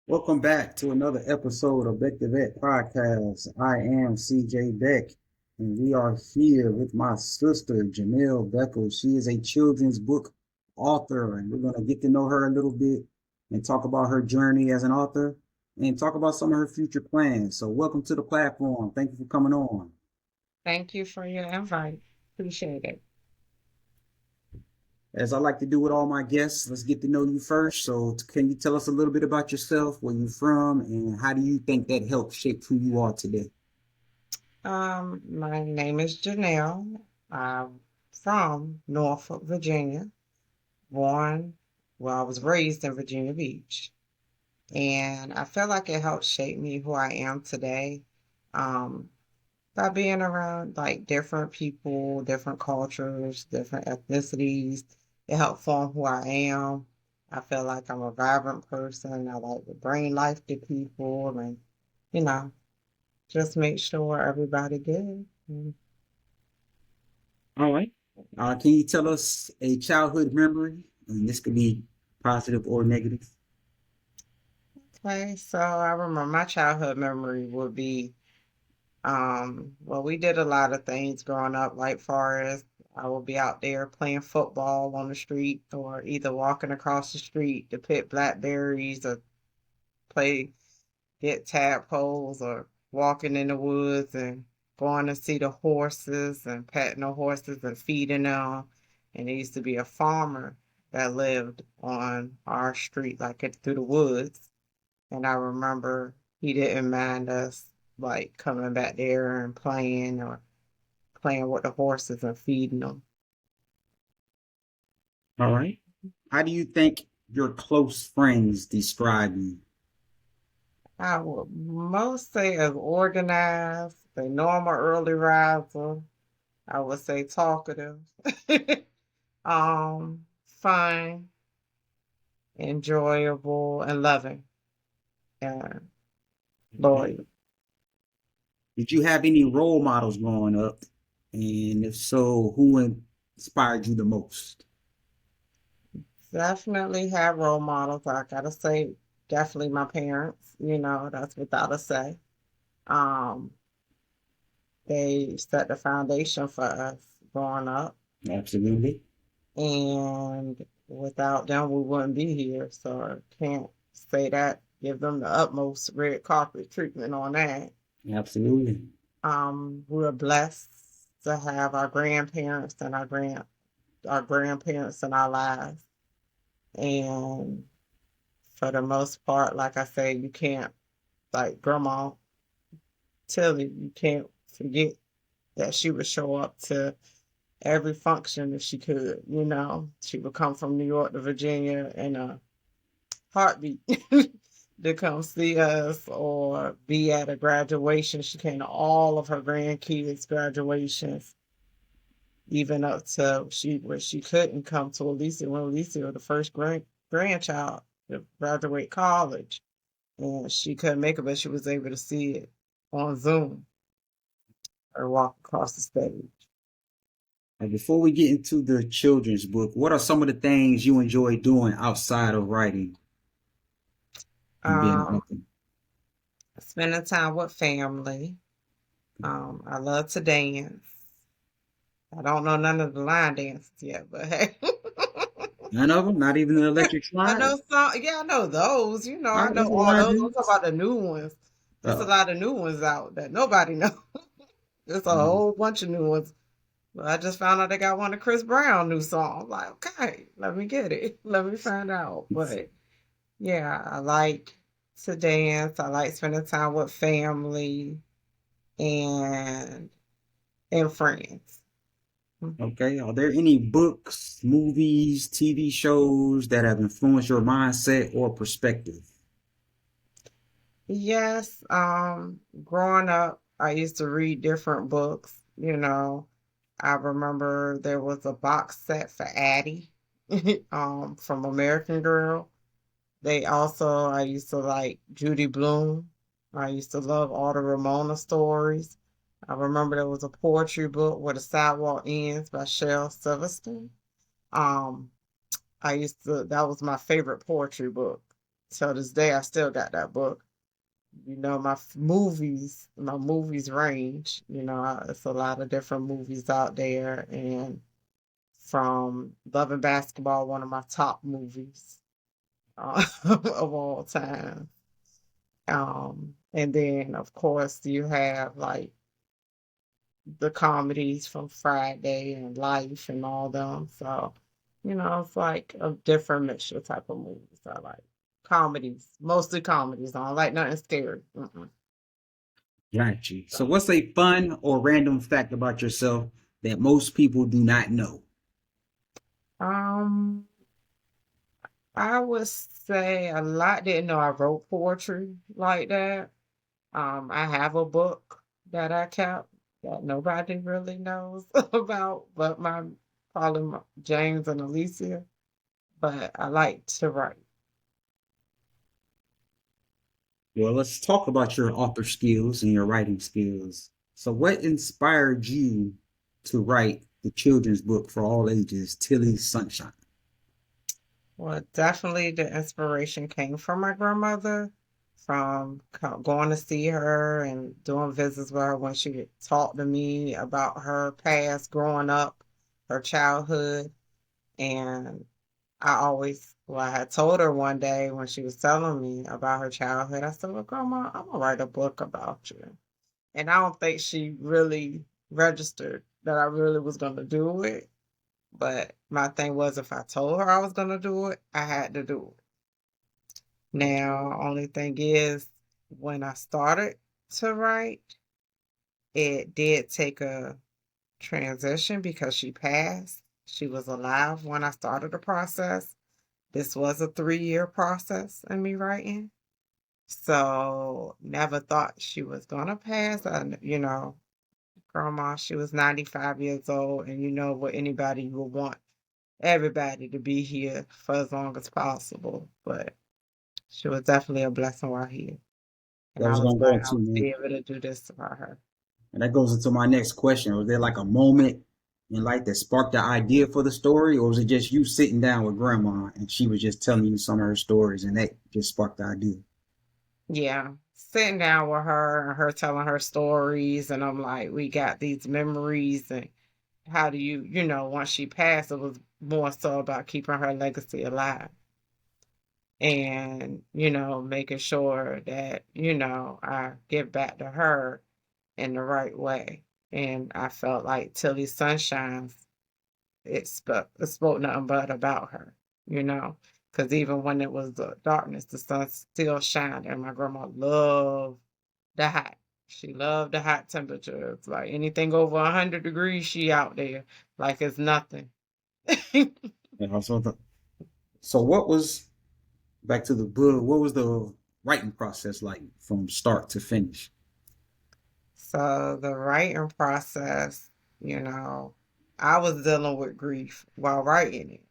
Welcome back to another episode of Beck the Vet Podcast. I am CJ Beck, and we are here with my sister, Janelle Beckles. She is a children's book author, and we're going to get to know her a little bit and talk about her journey as an author and talk about some of her future plans. So, welcome to the platform. Thank you for coming on. Thank you for your invite. Appreciate it. As I like to do with all my guests, let's get to know you first. So, can you tell us a little bit about yourself, where you're from, and how do you think that helped shape who you are today? My name is Janelle. I'm from Norfolk, Virginia. Born, well, I was raised in Virginia Beach. And I feel like it helped shape me who I am today. Um, by being around like different people, different cultures, different ethnicities. It helped form who I am. I feel like I'm a vibrant person. I like to bring life to people and, you know, just make sure everybody good. All right. Can you tell us a childhood memory? And this could be positive or negative. Okay, so I remember my childhood memory would be, well, we did a lot of things growing up, like far as I would be out there playing football on the street or either walking across the street to pick blackberries or play, get tadpoles or walking in the woods and going to see the horses and petting the horses and feeding them. And there used to be a farmer that lived on our street, like through the woods. And I remember he didn't mind us like coming back there and playing or playing with the horses and feeding them. All right. How do you think your close friends describe you? I would most say as organized, a normal early riser. I would say talkative, fun, enjoyable, and loving, and Okay. loyal. Did you have any role models growing up? And if so, who inspired you the most? Definitely have role models. I gotta say, definitely my parents. That's without a say. Um, they set the foundation for us growing up, Absolutely. and without them, we wouldn't be here. So I can't say that. Give them the utmost red carpet treatment on that. Absolutely. We're blessed to have our grandparents and our grandparents in our lives. And for the most part, like I say, you can't like grandma Tilly, you can't forget that she would show up to every function if she could, She would come from New York to Virginia in a heartbeat to come see us or be at a graduation. She came to all of her grandkids' graduations, even up to she where she couldn't come to Alicia when Alicia was the first grandchild to graduate college. And she couldn't make it, but she was able to see it on Zoom or walk across the stage. Before we get into the children's book, what are some of the things you enjoy doing outside of writing and being an Um, author? Spending time with family. I love to dance. I don't know none of the line dances yet, but hey. None of them, not even an electric I slide. know some, yeah, I know those. All I right, know that's a all line those. I'm talking dance. about the new ones. There's a Oh, lot of new ones out that nobody knows. There's a mhm. whole bunch of new ones. But I just found out they got one of Chris Brown new song. I'm like, okay, let me get it. Let me find out. But yeah, I like to dance. I like spending time with family and friends. Okay. Are there any books, movies, TV shows that have influenced your mindset or perspective? Yes, growing up, I used to read different books. I remember there was a box set for Addie, from American Girl. I used to like Judy Blume. I used to love all the Ramona stories. I remember there was a poetry book Where the Sidewalk Ends by Shel Silverstein. Um, that was my favorite poetry book. To this day, I still got that book. My movies range. It's a lot of different movies out there, and from Love and Basketball, one of my top movies of all time. And then of course you have like the comedies from Friday and Life and all them. So, it's like a different mixture type of movies. I like comedies, mostly comedies. I don't like nothing scary. Mm-mm. Got you. So, what's a fun or random fact about yourself that most people do not know? Um, I would say a lot didn't know I wrote poetry like that. I have a book that I kept that nobody really knows about, but probably James and Alicia. But I like to write. Well, let's talk about your author skills and your writing skills. So, what inspired you to write the children's book for all ages, Tilly's Sunshine? Well, definitely the inspiration came from my grandmother, from going to see her and doing visits with her when she talked to me about her past growing up, her childhood. And I had told her one day when she was telling me about her childhood, I said, well, Grandma, I'm gonna write a book about you. And I don't think she really registered that I really was gonna do it. But my thing was, if I told her I was gonna do it, I had to do it. Now, only thing is, when I started to write, it did take a transition because she passed. She was alive when I started the process. This was a 3-year process in me writing. So never thought she was gonna pass. Grandma, she was 95 years old, and you know what anybody would want everybody to be here for as long as possible. But she was definitely a blessing while here. And That I was was gonna go glad I into, was man. be able to do this for her. And that goes into my next question. Was there like a moment in life that sparked the idea for the story, or was it just you sitting down with grandma and she was just telling you some of her stories and that just sparked the idea? Yeah. Sitting down with her and her telling her stories, and I'm like, we got these memories, and how do once she passed, it was more so about keeping her legacy alive and, making sure that, I give back to her in the right way. And I felt like Tilly Sunshine, it spoke nothing but about her, you know, because even when it was darkness, the sun still shined, and my grandma loved the hot. She loved the hot temperatures. Like anything over 100 degrees, she out there like it's nothing. And also, so what was back to the book? What was the writing process like from start to finish? So the writing process, you know, I was dealing with grief while writing it.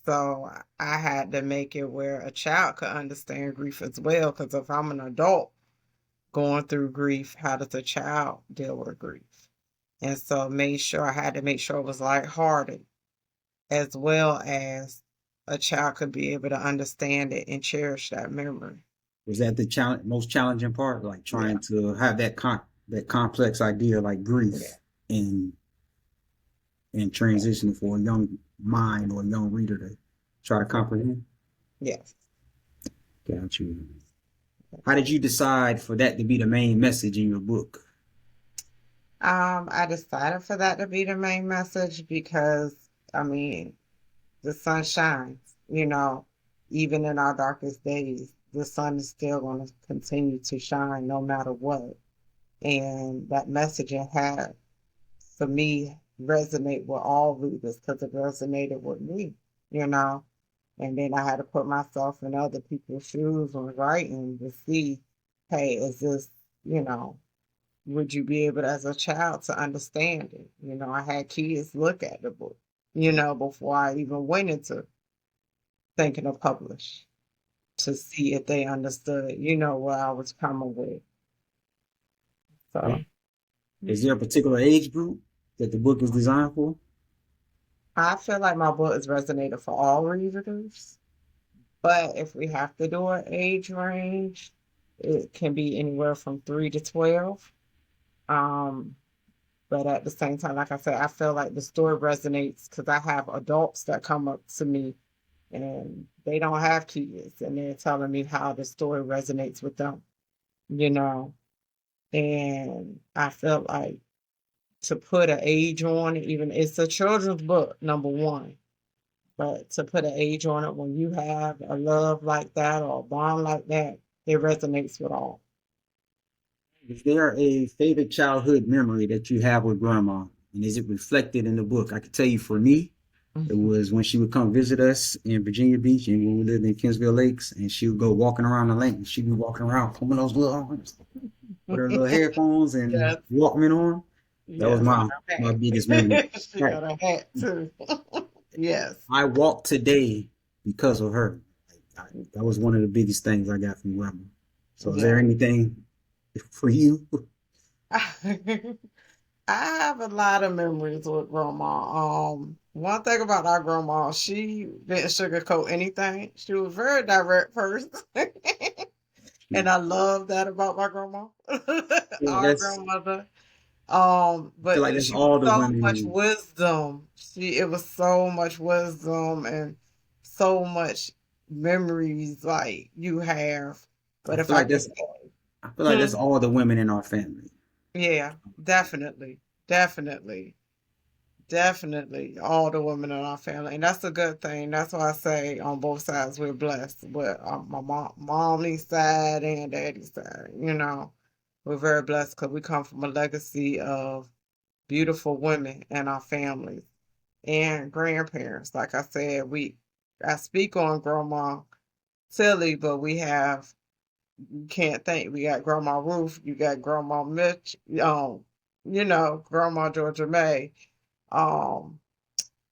So I had to make it where a child could understand grief as well. Because if I'm an adult going through grief, how does a child deal with grief? And so I had to make sure it was lighthearted as well as a child could be able to understand it and cherish that memory. Was that the most challenging part, like Yeah, trying to have that complex idea like yeah, grief and yeah, transition for a young mind or a young reader to try to comprehend? yes. Got you. How did you decide for that to be the main message in your book? I decided for that to be the main message because, I mean, the sun shines, even in our darkest days, the sun is still going to continue to shine no matter what. And that messaging had, for me, resonate with all readers because it resonated with me, you know. And then I had to put myself in other people's shoes when writing to see, hey, is this, you know, would you be able as a child to understand it? I had kids look at the book, before I even went into thinking of publish to see if they understood, what I was coming with. Yeah. So Is there a particular age group that the book is designed for? I feel like my book is resonated for all readers, But if we have to do an age range, it can be anywhere from 3 to 12. Um, but at the same time, like I said, I feel like the story resonates because I have adults that come up to me and they don't have kids and they're telling me how the story resonates with them, you know. And I felt like to put an age on it, even it's a children's book, number one. But to put an age on it when you have a love like that or a bond like that, it resonates with all. Is there a favorite childhood memory that you have with grandma? And is it reflected in the book? I can tell you for me, it Mhm. was when she would come visit us in Virginia Beach and when we lived in Kinsville Lakes, and she would go walking around the lake and she'd be walking around pulling those little arms with her little headphones and Yes, Walkman on. That was yes, and my her biggest memory. hat. She Right. got a hat too. Yes. I walked today because of her. That was one of the biggest things I got from grandma. So is there Yeah. anything for you? I have a lot of memories with grandma. One thing about our grandma, she didn't sugarcoat anything. She was a very direct person. And I love that about my grandma, Yeah, our that's grandmother. I feel like But that's she was all the so much women. wisdom. It was so much wisdom and so much memories like you have. I But if feel I like could that's say, I feel like hmm, that's all the women in our family. yeah, definitely, definitely, definitely, all the women in our family, and that's a good thing. That's why I say on both sides we're blessed. With my mommy's side and daddy's side, we're very blessed because we come from a legacy of beautiful women in our families and grandparents. Like I said, I speak on Grandma Tilly, but we have you can't think. We got Grandma Ruth, you got Grandma Mitch, Grandma Georgia May. Um,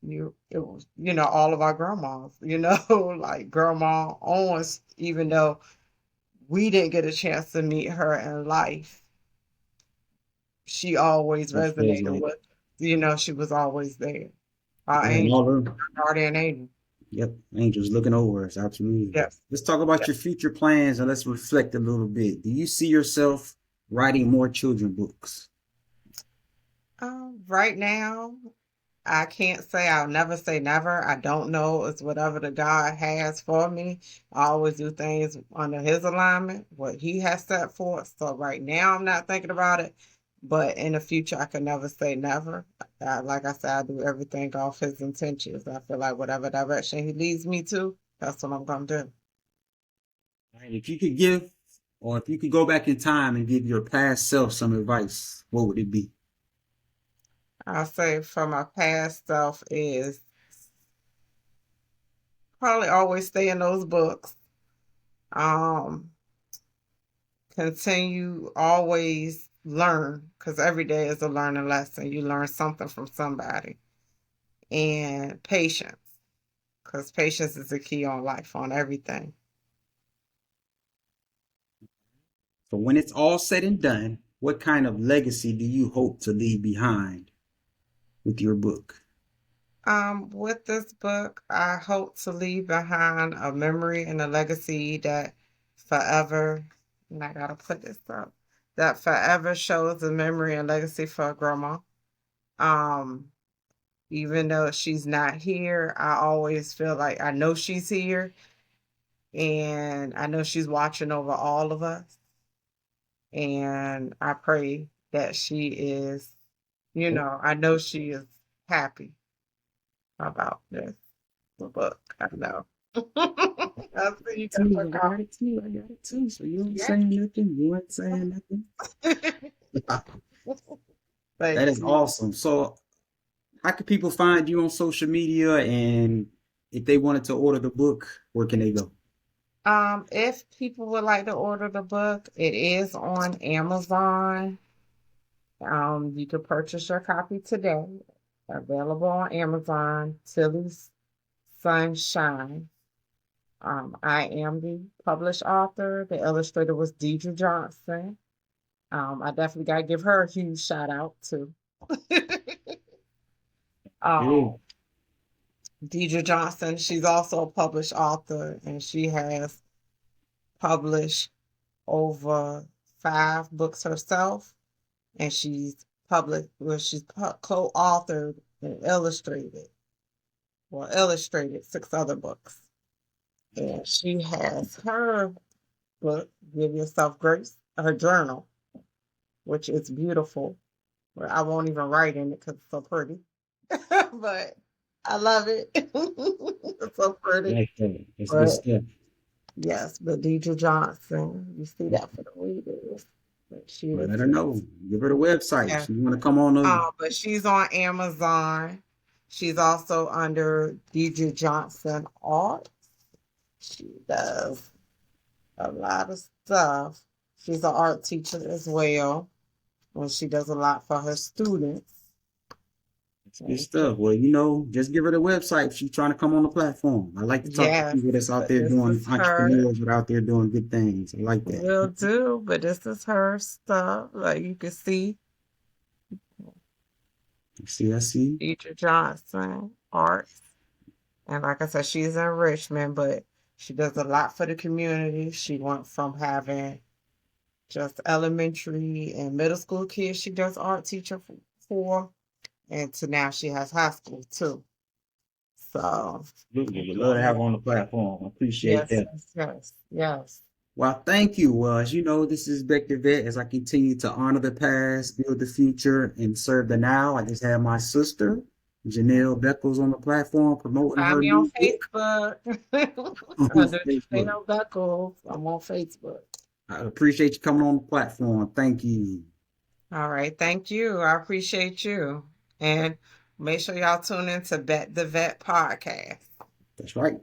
it was all of our grandmas, like Grandma Owens, even though we didn't get a chance to meet her in life, she always That feels resonated like with, she was always there. Our and angel, all the our guardian angel. yep, angels looking over us, absolutely. Yes. Let's talk about your future plans and let's reflect a little bit. Do you see yourself writing more children books? Right now, I can't say I'll never say never. I don't know. It's whatever the God has for me. I always do things under His alignment, what He has set forth. So right now, I'm not thinking about it. But in the future, I can never say never. Like I said, I do everything off His intentions. I feel like whatever direction He leads me to, that's what I'm going to do. And if you could give or if you could go back in time and give your past self some advice, what would it be? I'll say for my past self is probably always stay in those books. Um, Continue always learn because every day is a learning lesson. You learn something from somebody. And patience because patience is the key on life, on everything. So when it's all said and done, what kind of legacy do you hope to leave behind with your book? With this book, I hope to leave behind a memory and a legacy that forever, and I gotta put this up, that forever shows a memory and legacy for grandma. Um, Even though she's not here, I always feel like I know she's here and I know she's watching over all of us. And I pray that she is, I know she is happy about this the book. I know. I see you got Too, your I got it too. I got it too. So you ain't saying nothing. You ain't saying nothing. comment. That Thank is you. awesome. So how can people find you on social media and if they wanted to order the book, where can they go? If people would like to order the book, it is on Amazon. You can purchase your copy today. Available on Amazon. Tilly's Sunshine. I am the published author. The illustrator was Deidre Johnson. I definitely got to give her a huge shout out too. Hey, um, Deidre Johnson, she's also a published author, and she has published over 5 books herself, and she's co-authored and illustrated 6 other books. And she has her book, Give Yourself Grace, her journal, which is beautiful. Well, I won't even write in it because it's so pretty. But I love it. It's so pretty. Like that. It's good But stuff. yes, but Deidre Johnson, you see that for the readers. But she Well, is, let her know. Give her the website. yeah. She want to come on the. But she's on Amazon. She's also under Deidre Johnson Art. She does a lot of stuff. She's an art teacher as well, and she does a lot for her students. It's good stuff. Well, you know, just give her the website if she's trying to come on the platform. I like to talk to Yes, people that's out but there this doing is her. entrepreneurs that are out there doing good things. I like that. Will do, but this is her stuff. Like you can see, See, I see. Deidre Johnson Arts. And like I said, she's in Richmond, but she does a lot for the community. She went from having just elementary and middle school kids she does art teacher for, and to now she has high school too. So, Absolutely. Would love to have her doing on the platform. I appreciate yes, that. yes, yes, yes. Well, thank you. Well, as you know, this is Beck the Vet. As I continue to honor the past, build the future, and serve the now, I just have my sister, Janelle Beckles, on the platform promoting Find her me on new book Facebook on under Facebook. Janelle Beckles. I'm on Facebook. I appreciate you coming on the platform. Thank you. All right, thank you. I appreciate you. And make sure y'all tune in to Bet the Vet podcast. That's right.